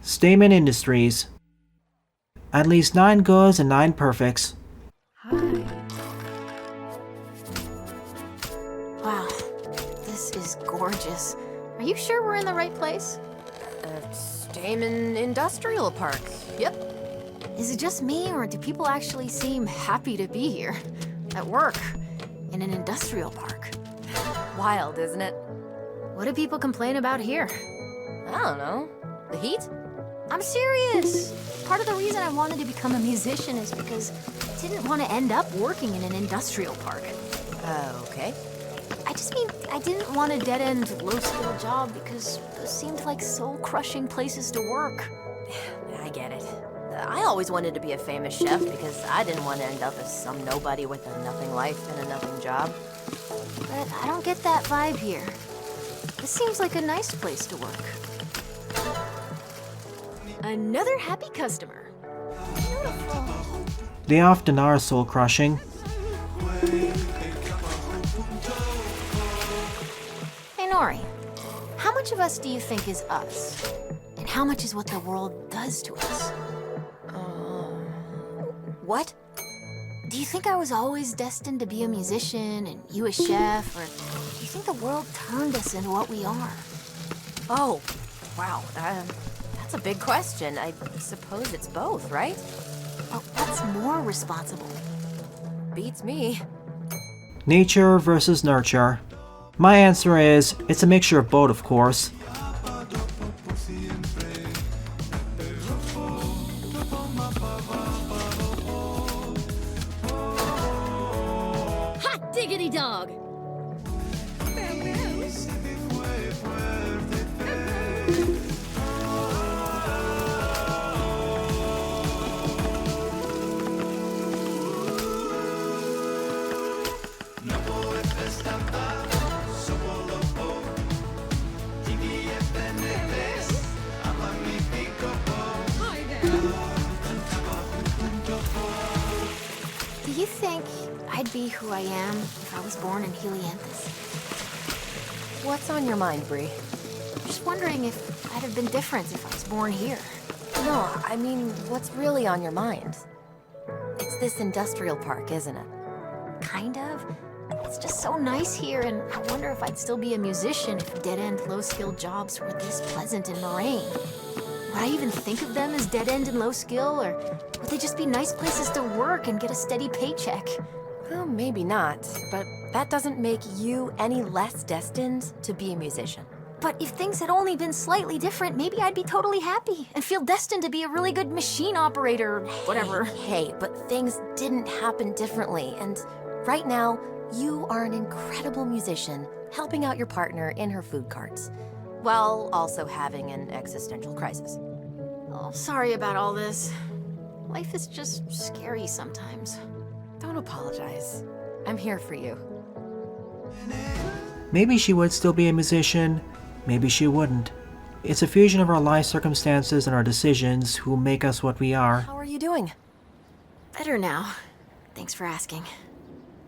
Stamen Industries. At least 9 goods and 9 perfects. Hi. Wow, this is gorgeous. Are you sure we're in the right place? Stamen Industrial Park. Yep. Is it just me, or do people actually seem happy to be here? At work, in an industrial park. Wild, isn't it? What do people complain about here? I don't know. The heat? I'm serious. Part of the reason I wanted to become a musician is because I didn't want to end up working in an industrial park. Okay. I just mean, I didn't want a dead-end, low-skill job because those seemed like soul-crushing places to work. I get it. I always wanted to be a famous chef because I didn't want to end up as some nobody with a nothing life and a nothing job. But I don't get that vibe here. This seems like a nice place to work. Another happy customer. Beautiful. They often are soul-crushing. Hey, Nori. How much of us do you think is us? And how much is what the world does to us? What? Do you think I was always destined to be a musician and you a chef, or do you think the world turned us into what we are? Oh, wow. That's a big question. I suppose it's both, right? Well, what's more responsible? Beats me. Nature versus nurture. My answer is, it's a mixture of both, of course. Hot diggity dog! Do you think I'd be who I am if I was born in Helianthus? What's on your mind, Bree? I'm just wondering if I'd have been different if I was born here. No, I mean, what's really on your mind? It's this industrial park, isn't it? Kind of. It's just so nice here, and I wonder if I'd still be a musician if dead-end, low-skill jobs were this pleasant in Moraine. Would I even think of them as dead-end and low-skill, or would they just be nice places to work and get a steady paycheck? Well, maybe not, but that doesn't make you any less destined to be a musician. But if things had only been slightly different, maybe I'd be totally happy and feel destined to be a really good machine operator, or whatever. Hey, but things didn't happen differently, and right now, you are an incredible musician helping out your partner in her food carts, while also having an existential crisis. Oh, sorry about all this. Life is just scary sometimes. Don't apologize. I'm here for you. Maybe she would still be a musician, maybe she wouldn't. It's a fusion of our life circumstances and our decisions who make us what we are. How are you doing? Better now. Thanks for asking.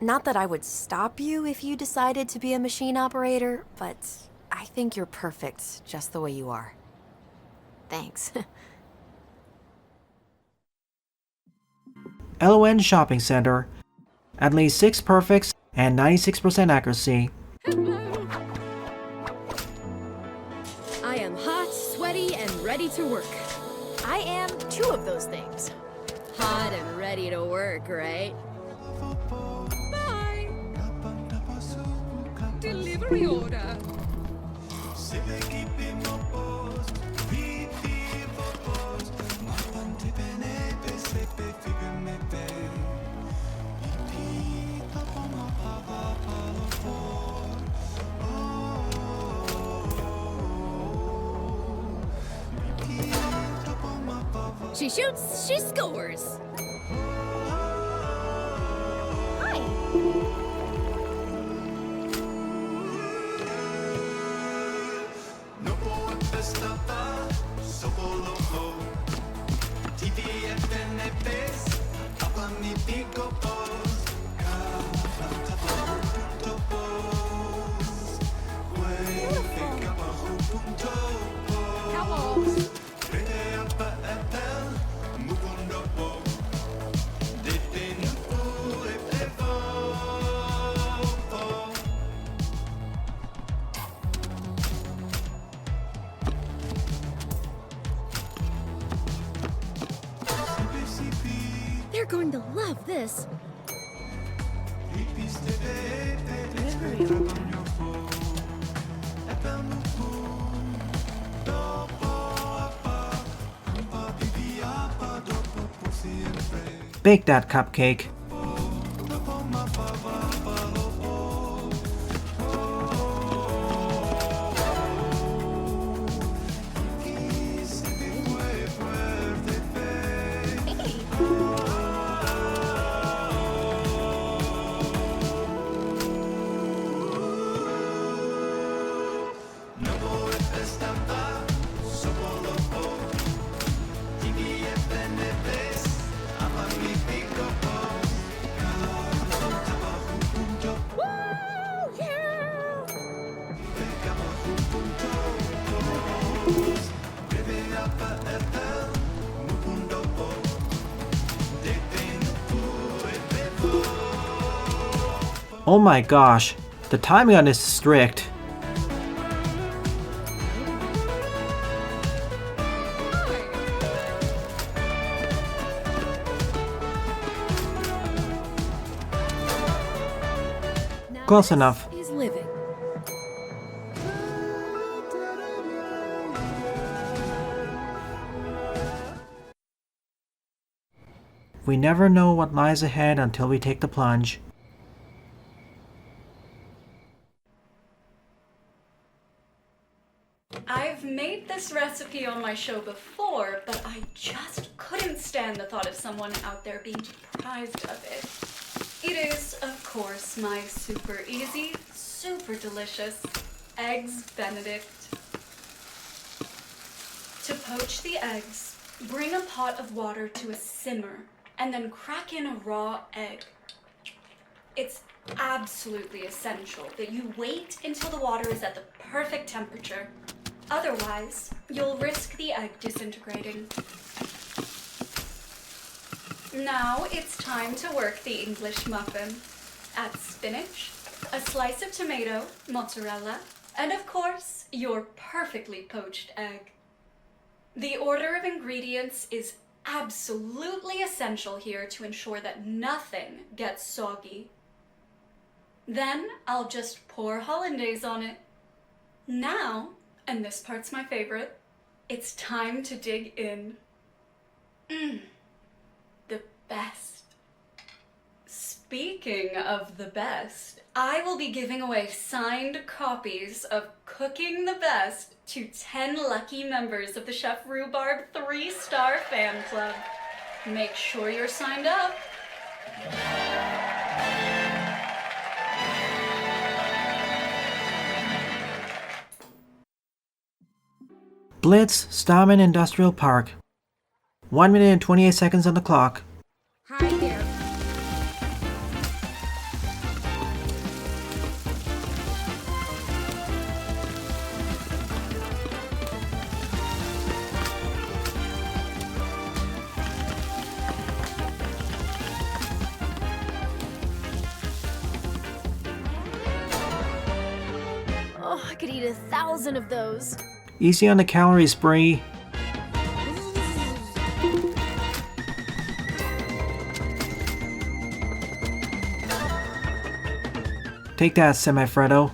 Not that I would stop you if you decided to be a machine operator, but I think you're perfect just the way you are. Thanks. Elowen Shopping Center. At least 6 perfects and 96% accuracy. I am hot, sweaty, and ready to work. I am 2 of those things. Hot and ready to work, right? Bye! Delivery order. She shoots, she scores. Hi. Catwalks. They're going to love this. Bake that cupcake. Oh my gosh, the timing on this is strict. Now Close this enough. Is living. We never know what lies ahead until we take the plunge. I've made this recipe on my show before, but I just couldn't stand the thought of someone out there being deprived of it. It is, of course, my super easy, super delicious Eggs Benedict. To poach the eggs, bring a pot of water to a simmer and then crack in a raw egg. It's absolutely essential that you wait until the water is at the perfect temperature. Otherwise, you'll risk the egg disintegrating. Now it's time to work the English muffin. Add spinach, a slice of tomato, mozzarella, and of course, your perfectly poached egg. The order of ingredients is absolutely essential here to ensure that nothing gets soggy. Then I'll just pour hollandaise on it. Now, and this part's my favorite, it's time to dig in. The best. Speaking of the best, I will be giving away signed copies of Cooking the Best to 10 lucky members of the Chef Rhubarb 3-star fan club. Make sure you're signed up. Blitz, Stamen Industrial Park. 1 minute and 28 seconds on the clock. Hi there. Oh, I could eat 1,000 of those. Easy on the calories, Bree. Take that, Semifreddo.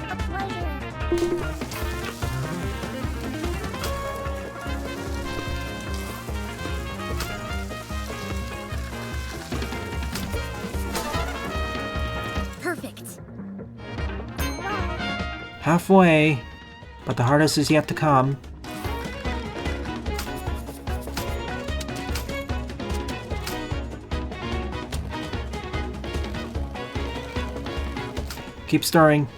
A pleasure. Perfect. Halfway, but the hardest is yet to come. Keep stirring.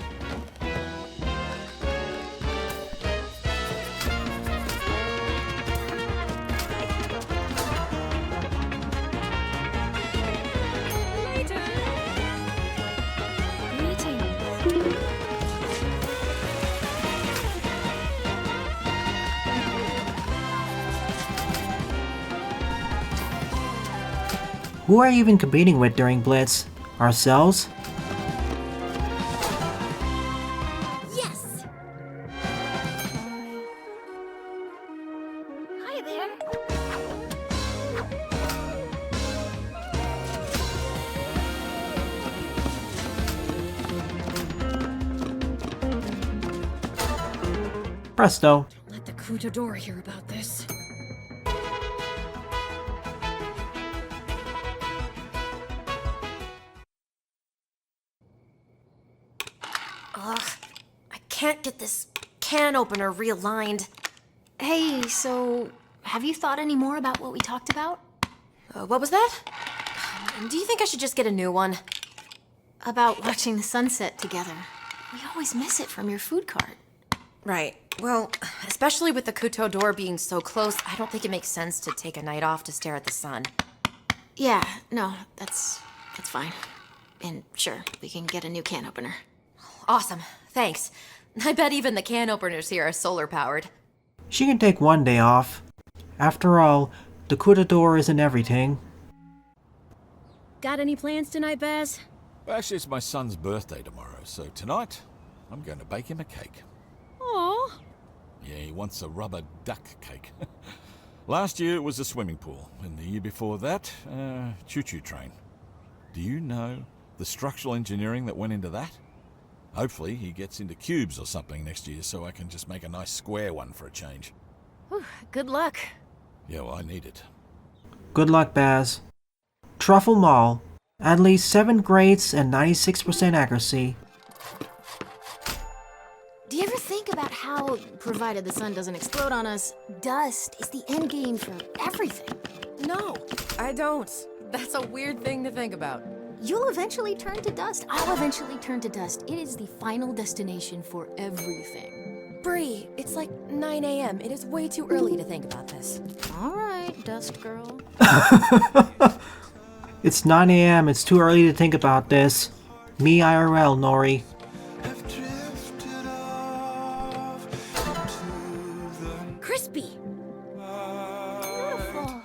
Who are you even competing with during Blitz? Ourselves? Yes. Hi there. Presto. Let the Coutador hear about this. Ugh, I can't get this can opener realigned. Hey, so have you thought any more about what we talked about? What was that? Do you think I should just get a new one? About watching the sunset together. We always miss it from your food cart. Right. Well, especially with the Coutador being so close, I don't think it makes sense to take a night off to stare at the sun. Yeah, no, that's fine. And sure, we can get a new can opener. Awesome. Thanks. I bet even the can openers here are solar powered. She can take one day off. After all, the Coutador isn't everything. Got any plans tonight, Baz? Actually, it's my son's birthday tomorrow, so tonight I'm going to bake him a cake. Aw. Yeah, he wants a rubber duck cake. Last year it was a swimming pool, and the year before that, choo-choo train. Do you know the structural engineering that went into that? Hopefully he gets into cubes or something next year so I can just make a nice square one for a change. Whew, good luck. Yeah, well, I need it. Good luck, Baz. Truffle Mall. At least 7 grades and 96% accuracy. Do you ever think about how, provided the sun doesn't explode on us, dust is the end game for everything? No, I don't. That's a weird thing to think about. You'll eventually turn to dust. I'll eventually turn to dust. It is the final destination for everything. Bree, it's like 9 a.m. It is way too early to think about this. All right, dust girl. It's 9 a.m. It's too early to think about this. Me IRL, Nori. Crispy. Beautiful.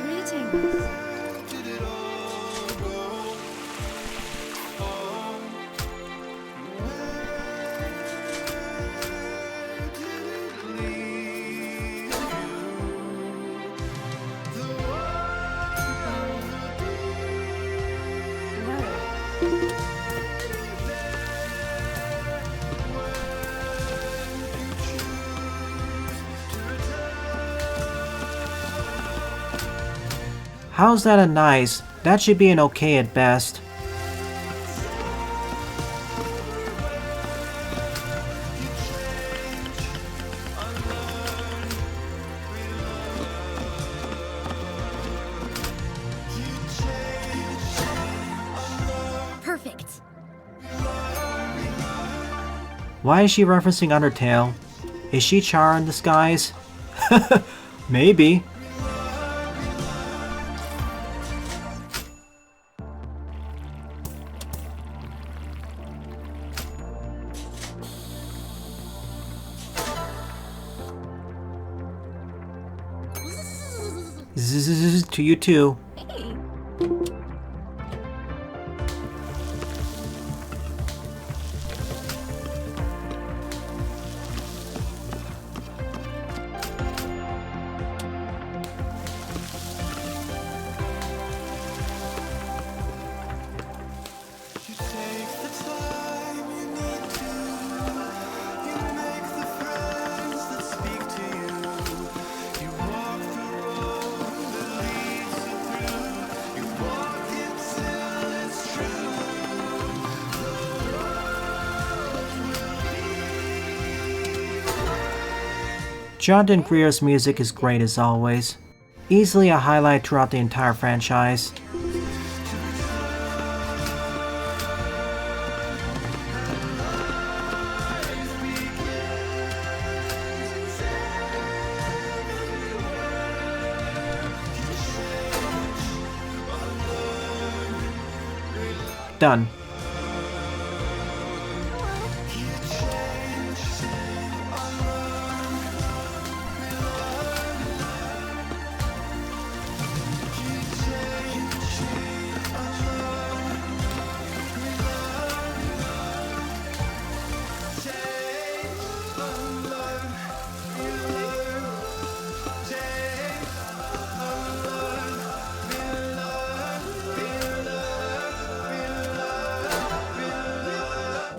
Greetings. How's that a nice? That should be an okay at best. Perfect. Why is she referencing Undertale? Is she Char in disguise? Maybe. Zzz to you too. Jonathan Greer's music is great as always. Easily a highlight throughout the entire franchise. Done.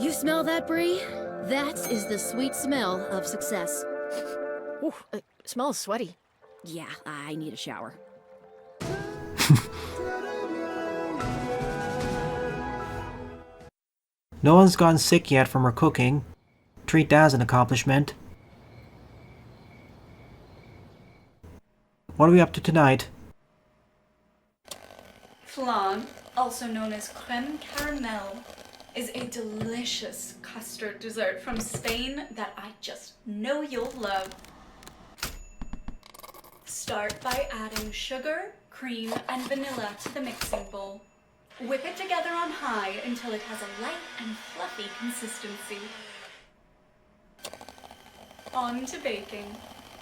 You smell that, Bree? That is the sweet smell of success. Ooh, it smells sweaty. Yeah, I need a shower. No one's gotten sick yet from her cooking. Treat that as an accomplishment. What are we up to tonight? Flan, also known as creme caramel, is a delicious custard dessert from Spain that I just know you'll love. Start by adding sugar, cream, and vanilla to the mixing bowl. Whip it together on high until it has a light and fluffy consistency. On to baking.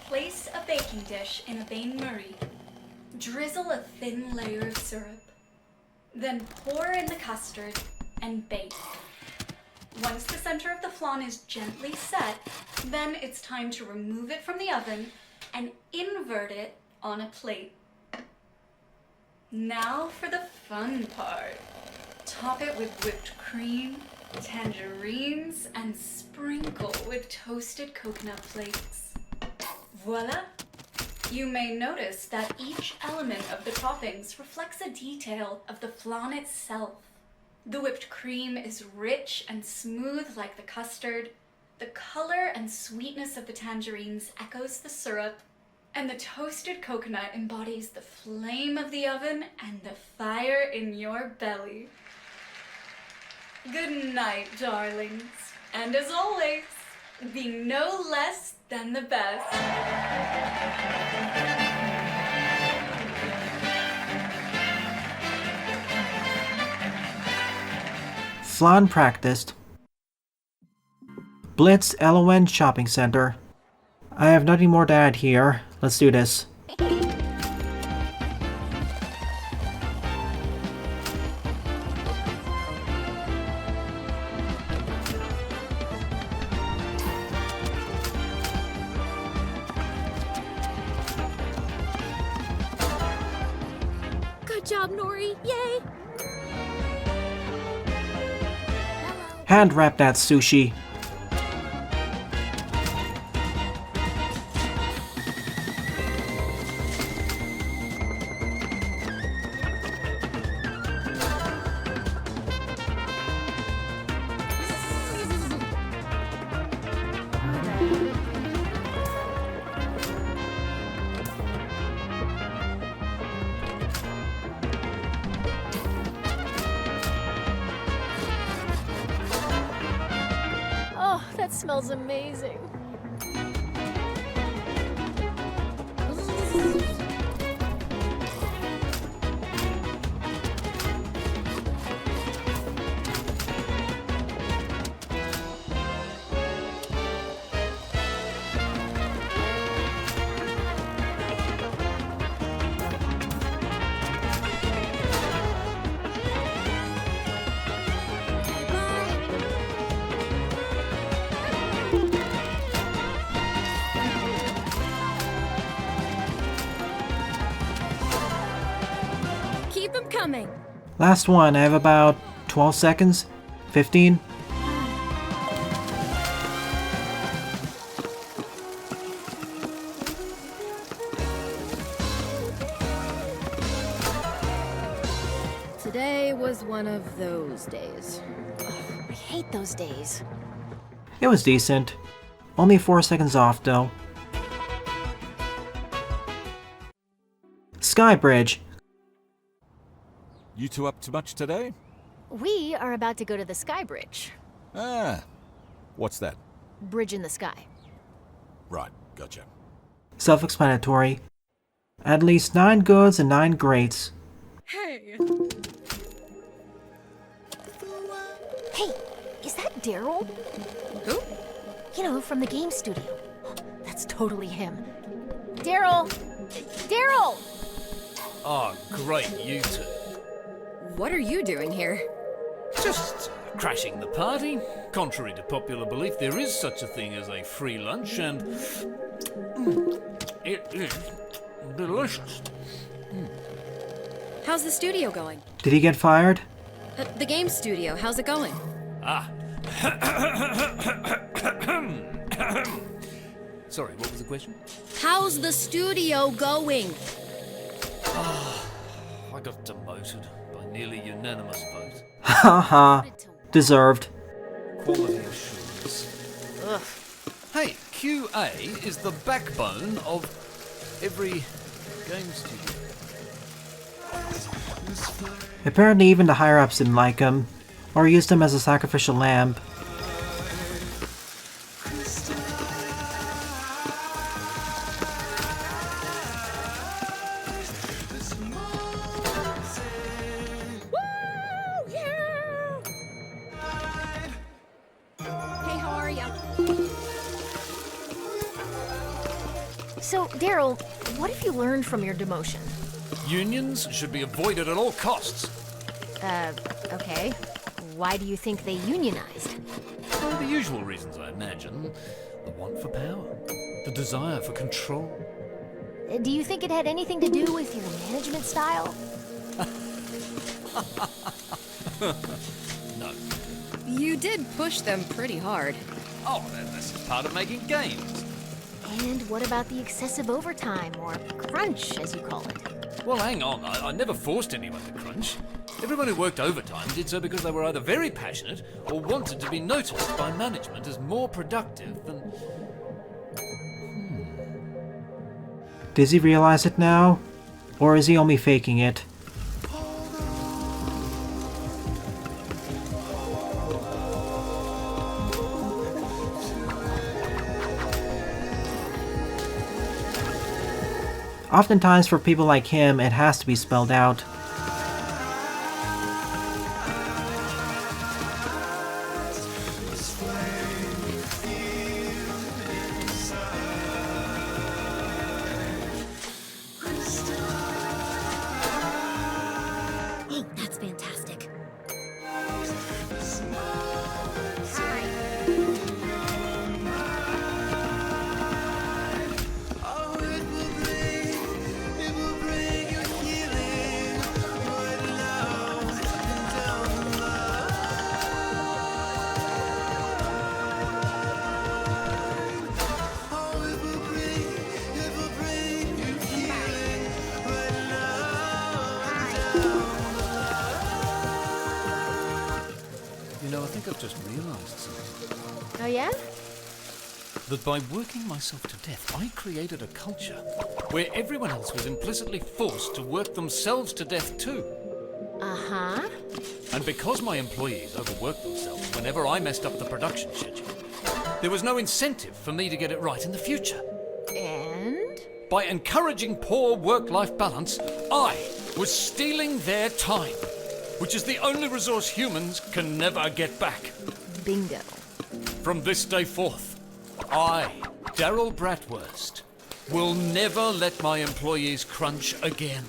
Place a baking dish in a bain-marie. Drizzle a thin layer of syrup. Then pour in the custard and bake. Once the center of the flan is gently set, then it's time to remove it from the oven and invert it on a plate. Now for the fun part. Top it with whipped cream, tangerines, and sprinkle with toasted coconut flakes. Voila! You may notice that each element of the toppings reflects a detail of the flan itself. The whipped cream is rich and smooth like the custard. The color and sweetness of the tangerines echoes the syrup. And the toasted coconut embodies the flame of the oven and the fire in your belly. Good night, darlings. And as always, be no less than the best. Flan practiced. Blitz, Elowen Shopping Center. I have nothing more to add here. Let's do this. Good job, Nori. Yay! Hand wrap that sushi. Oh, that smells amazing. Keep them coming. Last one. I have about 12 seconds. 15. Today was one of those days. I hate those days. It was decent. Only 4 seconds off, though. Skybridge. You two up to much today? We are about to go to the Skybridge. Ah, what's that? Bridge in the sky. Right, gotcha. Self-explanatory. At least 9 goods and 9 greats. Hey! Hey, is that Daryl? Who? You know, from the game studio. That's totally him. Daryl! Daryl! Oh, great, you two. What are you doing here? Just crashing the party. Contrary to popular belief, there is such a thing as a free lunch, and it is delicious. How's the studio going? Did he get fired? The game studio, how's it going? Ah, Sorry, what was the question? How's the studio going? I got demoted by nearly unanimous vote. Haha. Deserved. Quality assurance. Ugh. Hey, QA is the backbone of every game studio. Apparently even the higher-ups didn't like him, or used him as a sacrificial lamb. Hey, how are ya? So, Daryl, what have you learned from your demotion? Unions should be avoided at all costs. Okay. Why do you think they unionized? For the usual reasons, I imagine. The want for power, the desire for control. Do you think it had anything to do with your management style? No. You did push them pretty hard. Oh, that's just part of making games. And what about the excessive overtime, or crunch, as you call it? Well, hang on. I never forced anyone to crunch. Everyone who worked overtime did so because they were either very passionate or wanted to be noticed by management as more productive than... Does he realize it now? Or is he only faking it? Oftentimes for people like him, it has to be spelled out. Oh, that's fantastic. You know, I think I've just realised something. Oh yeah? That by working myself to death, I created a culture where everyone else was implicitly forced to work themselves to death too. Uh-huh. And because my employees overworked themselves whenever I messed up the production schedule, there was no incentive for me to get it right in the future. And? By encouraging poor work-life balance, I was stealing their time, which is the only resource humans can never get back. Bingo. From this day forth, I, Daryl Bratwurst, will never let my employees crunch again.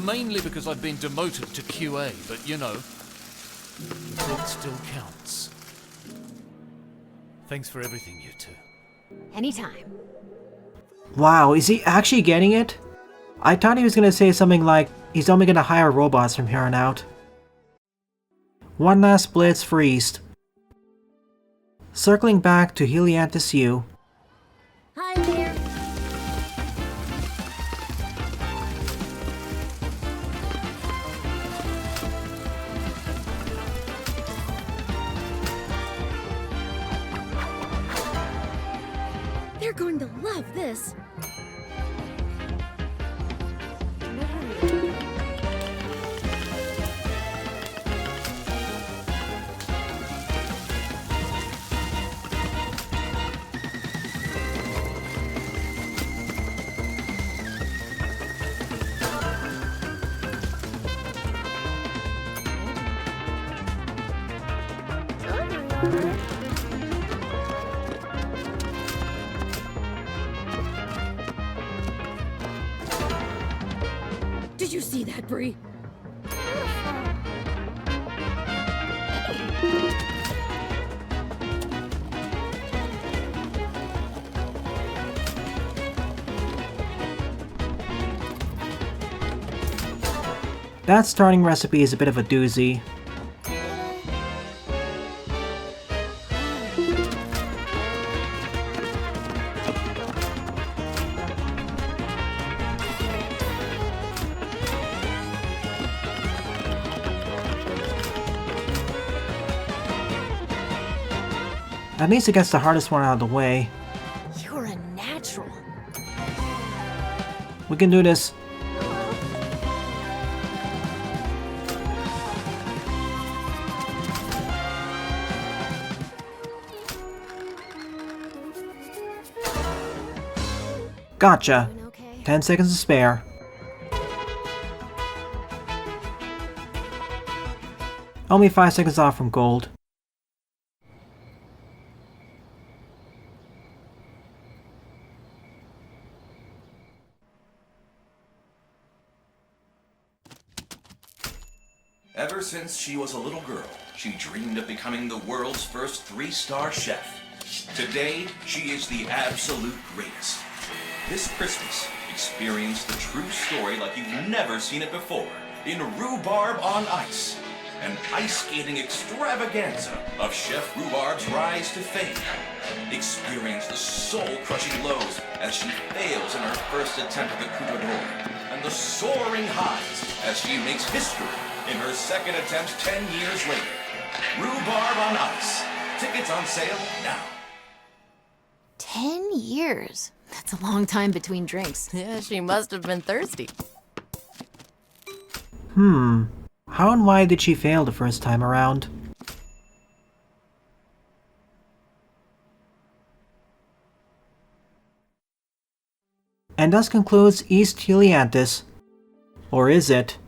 Mainly because I've been demoted to QA, but you know, it still counts. Thanks for everything, you two. Anytime. Wow, is he actually getting it? I thought he was gonna say something like, he's only gonna hire robots from here on out. One last blitz for East. Circling back to Helianthus U. Hi there. They're going to love this. Did you see that, Bree? That starting recipe is a bit of a doozy. At least it gets the hardest one out of the way. You're a natural. We can do this. Gotcha. Doing okay? 10 seconds to spare. Only 5 seconds off from gold. Ever since she was a little girl, she dreamed of becoming the world's first 3-star chef. Today, she is the absolute greatest. This Christmas, experience the true story like you've never seen it before in Rhubarb on Ice, an ice skating extravaganza of Chef Rhubarb's rise to fame. Experience the soul-crushing lows as she fails in her first attempt at the coup d'or, and the soaring highs as she makes history in her second attempt 10 years later. Rhubarb on Ice. Tickets on sale now. 10 years. That's a long time between drinks. Yeah, she must have been thirsty. How and why did she fail the first time around? And thus concludes East Helianthus. Or is it?